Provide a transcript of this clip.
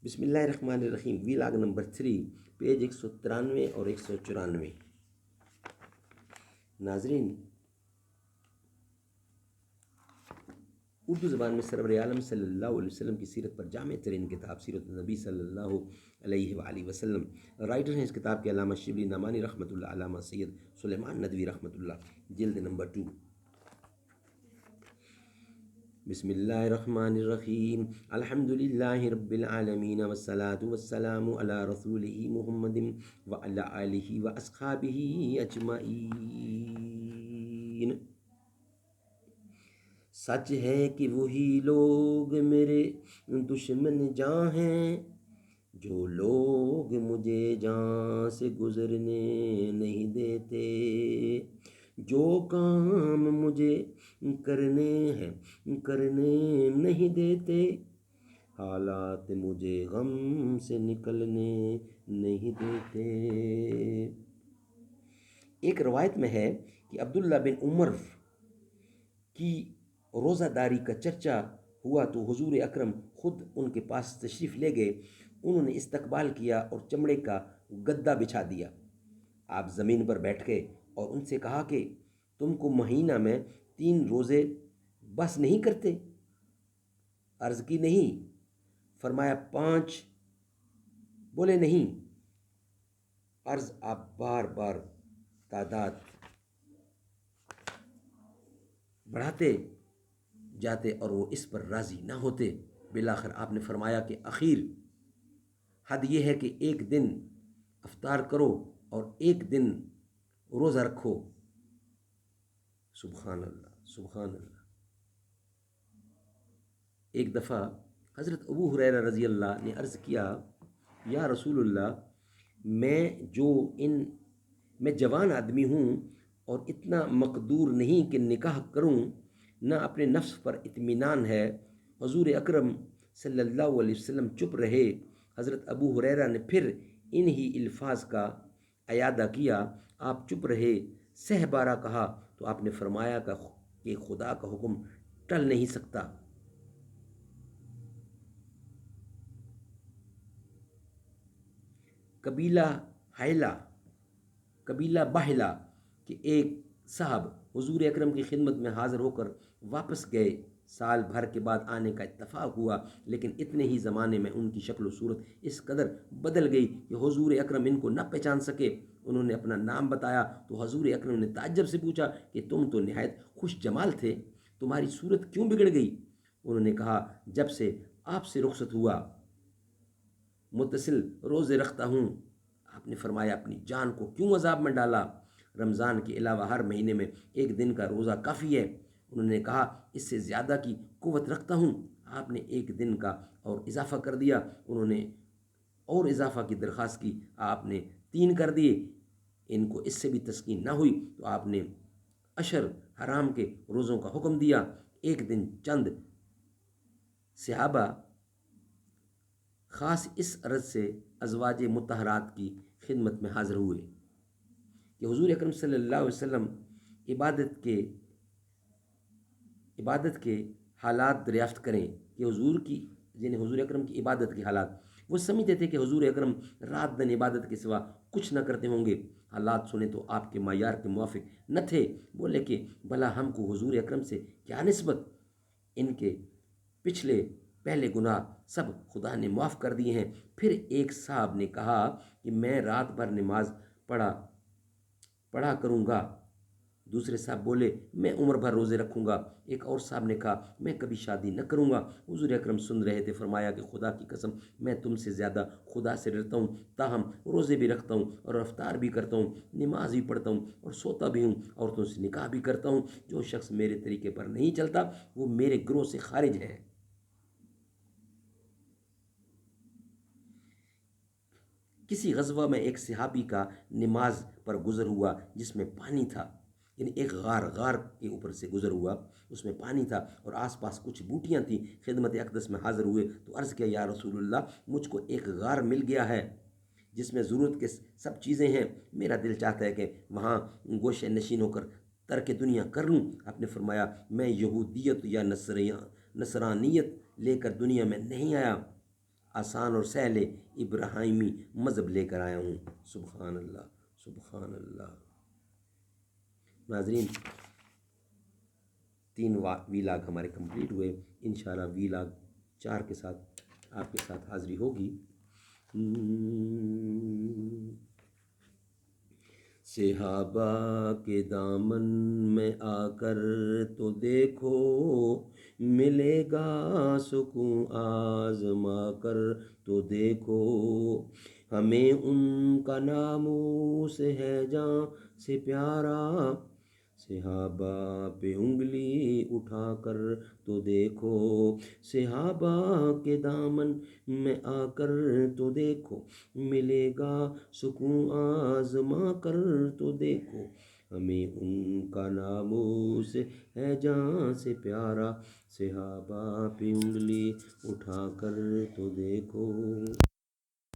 بسم اللہ الرحمن الرحیم، ویلاگ نمبر 3، پیج 193 اور 194۔ ناظرین، اردو زبان میں سرور عالم صلی اللہ علیہ وسلم کی سیرت پر جامع ترین کتاب سیرت النبی صلی اللہ علیہ وآلہ وسلم۔ رائٹر ہیں اس کتاب کے علامہ شبلی نعمانی رحمۃ اللہ، علامہ سید سلیمان ندوی رحمۃ اللہ، جلد نمبر 2۔ بسم اللہ الرحمن الرحیم، الحمد للہ رب العالمین والصلاة والسلام علی رسولہ محمد وعلی آلہ واصحابہ اجمعین۔ سچ ہے کہ وہی لوگ میرے دشمن جاں ہیں، جو لوگ مجھے جاں سے گزرنے نہیں دیتے، جو کام مجھے کرنے ہیں کرنے نہیں دیتے، حالات مجھے غم سے نکلنے نہیں دیتے۔ ایک روایت میں ہے کہ عبداللہ بن عمر کی روزہ داری کا چرچا ہوا تو حضور اکرم خود ان کے پاس تشریف لے گئے۔ انہوں نے استقبال کیا اور چمڑے کا گدا بچھا دیا۔ آپ زمین پر بیٹھ گئے اور ان سے کہا کہ تم کو مہینہ میں 3 روزے بس نہیں کرتے؟ عرض کی نہیں۔ فرمایا 5؟ بولے نہیں۔ عرض آپ بار بار تعداد بڑھاتے جاتے اور وہ اس پر راضی نہ ہوتے۔ بالآخر آپ نے فرمایا کہ اخیر حد یہ ہے کہ 1 دن افطار کرو اور 1 دن روزہ رکھو۔ سبحان اللہ، سبحان اللہ۔ ایک دفعہ حضرت ابو ہریرہ رضی اللہ نے عرض کیا، یا رسول اللہ، میں جوان آدمی ہوں اور اتنا مقدور نہیں کہ نکاح کروں، نہ اپنے نفس پر اطمینان ہے۔ حضور اکرم صلی اللہ علیہ وسلم چپ رہے۔ حضرت ابو ہریرہ نے پھر انہی الفاظ کا اعادہ کیا۔ آپ چپ رہے۔ 100 بارہ کہا تو آپ نے فرمایا کہ خدا کا حکم ٹل نہیں سکتا۔ قبیلہ باہلا کہ ایک صاحب حضور اکرم کی خدمت میں حاضر ہو کر واپس گئے۔ سال بھر کے بعد آنے کا اتفاق ہوا، لیکن اتنے ہی زمانے میں ان کی شکل و صورت اس قدر بدل گئی کہ حضور اکرم ان کو نہ پہچان سکے۔ انہوں نے اپنا نام بتایا تو حضور اکرم نے تعجب سے پوچھا کہ تم تو نہایت خوش جمال تھے، تمہاری صورت کیوں بگڑ گئی؟ انہوں نے کہا، جب سے آپ سے رخصت ہوا متصل روزے رکھتا ہوں۔ آپ نے فرمایا، اپنی جان کو کیوں عذاب میں ڈالا؟ رمضان کے علاوہ ہر مہینے میں 1 دن کا روزہ کافی ہے۔ انہوں نے کہا، اس سے زیادہ کی قوت رکھتا ہوں۔ آپ نے 1 دن کا اور اضافہ کر دیا۔ انہوں نے اور اضافہ کی درخواست کی۔ آپ نے 3 کر دیے۔ ان کو اس سے بھی تسکین نہ ہوئی تو آپ نے اشر حرام کے روزوں کا حکم دیا۔ ایک دن چند صحابہ خاص اس عرض سے ازواج مطہرات کی خدمت میں حاضر ہوئے کہ حضور اکرم صلی اللہ علیہ وسلم عبادت کے حالات دریافت کریں کہ حضور اکرم کی عبادت کے حالات۔ وہ سمجھتے تھے کہ حضور اکرم رات دن عبادت کے سوا کچھ نہ کرتے ہوں گے۔ حالات سنے تو آپ کے معیار کے موافق نہ تھے۔ بولے کہ بھلا ہم کو حضور اکرم سے کیا نسبت؟ ان کے پہلے گناہ سب خدا نے معاف کر دیے ہیں۔ پھر ایک صاحب نے کہا کہ میں رات بھر نماز پڑھا کروں گا۔ دوسرے صاحب بولے، میں عمر بھر روزے رکھوں گا۔ ایک اور صاحب نے کہا، میں کبھی شادی نہ کروں گا۔ حضور اکرم سن رہے تھے۔ فرمایا کہ خدا کی قسم، میں تم سے زیادہ خدا سے ڈرتا ہوں، تاہم روزے بھی رکھتا ہوں اور افطار بھی کرتا ہوں، نماز بھی پڑھتا ہوں اور سوتا بھی ہوں، عورتوں سے نکاح بھی کرتا ہوں۔ جو شخص میرے طریقے پر نہیں چلتا وہ میرے گروہ سے خارج ہے۔ کسی غزوہ میں ایک صحابی کا نماز پر گزر ہوا جس میں پانی تھا، یعنی ایک غار کے اوپر سے گزر ہوا، اس میں پانی تھا اور آس پاس کچھ بوٹیاں تھیں۔ خدمت اقدس میں حاضر ہوئے تو عرض کیا، یا رسول اللہ، مجھ کو ایک غار مل گیا ہے جس میں ضرورت کے سب چیزیں ہیں۔ میرا دل چاہتا ہے کہ وہاں گوشے نشین ہو کر ترک دنیا کر لوں۔ آپ نے فرمایا، میں یہودیت یا نصرانیت لے کر دنیا میں نہیں آیا۔ آسان اور سہل ابراہیمی مذہب لے کر آیا ہوں۔ سبحان اللہ، سبحان اللہ۔ ناظرین، 3 ویلاگ ہمارے کمپلیٹ ہوئے، انشاءاللہ ویلاگ 4 کے ساتھ آپ کے ساتھ حاضری ہوگی۔ صحابہ کے دامن میں آ کر تو دیکھو، ملے گا سکون، آزما کر تو دیکھو، ہمیں ان کا ناموس ہے جاں سے پیارا، صحابہ پہ انگلی اٹھا کر تو دیکھو، صحابہ کے دامن میں آ کر تو دیکھو، ملے گا سکون، آزما کر تو دیکھو، ہمیں ان کا ناموس ہے جاں سے پیارا، صحابہ پہ انگلی اٹھا کر تو دیکھو۔